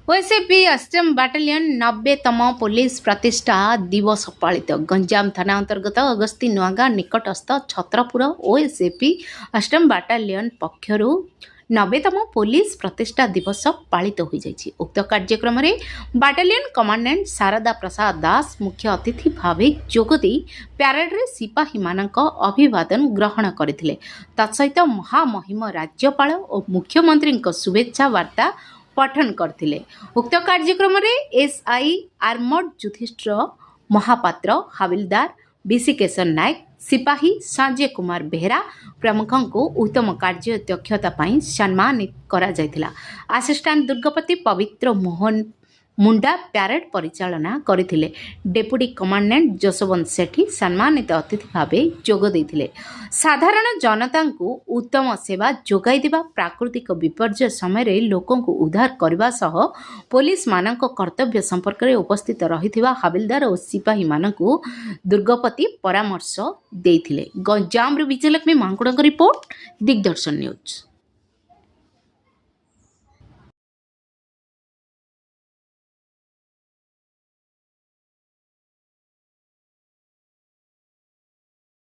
OSAP अष्टम battalion 90तम police प्रतिष्ठा दिवस पालित गंजाम थाना अंतर्गत अगस्ती नुआगाँ निकटस्थ छत्रपुर ओएसएपी अष्टम बाटालियन पक्षरु 90तम पुलिस प्रतिष्ठा दिवस पालित हो जाइछि। उक्त कार्यक्रम में बाटालियन कमांडेंट शारदा प्रसाद दास मुख्य अतिथि भाव जोगदी प्यारेड रे सिपाही मानक अभिवादन ग्रहण करथिले। तत्सहित महामहिम राज्यपाल और मुख्यमंत्री शुभेच्छा वार्ता पठन करथिले। उक्त कार्यक्रम में एसआई आर्मड युधिष्ठिर महापात्र, हाविलदार विशिकेशन नायक, सिपाही संजय कुमार बेहरा प्रमुखों को उत्तम कार्य दक्षता पर सम्मानित करा जायथिला। असिस्टेंट दुर्गपति पवित्र मोहन मुंडा प्यारेड परिचालना करथिले। डेप्यूटी कमांडेंट जसवंत सेठी सम्मानित अतिथि भावे जोग देथिले। साधारण जनता को उत्तम सेवा जोगाई देवा, प्राकृतिक विपर्यय समय लोकों को उद्धार करने सह पुलिस मानक कर्तव्य संपर्क में उपस्थित रहिथिबा हाविलदार और सिपाही मानक दुर्गपति परामर्श देथिले। गंजाम विजयलक्ष्मी महाकुड़ रिपोर्ट, दिग्दर्शन न्यूज।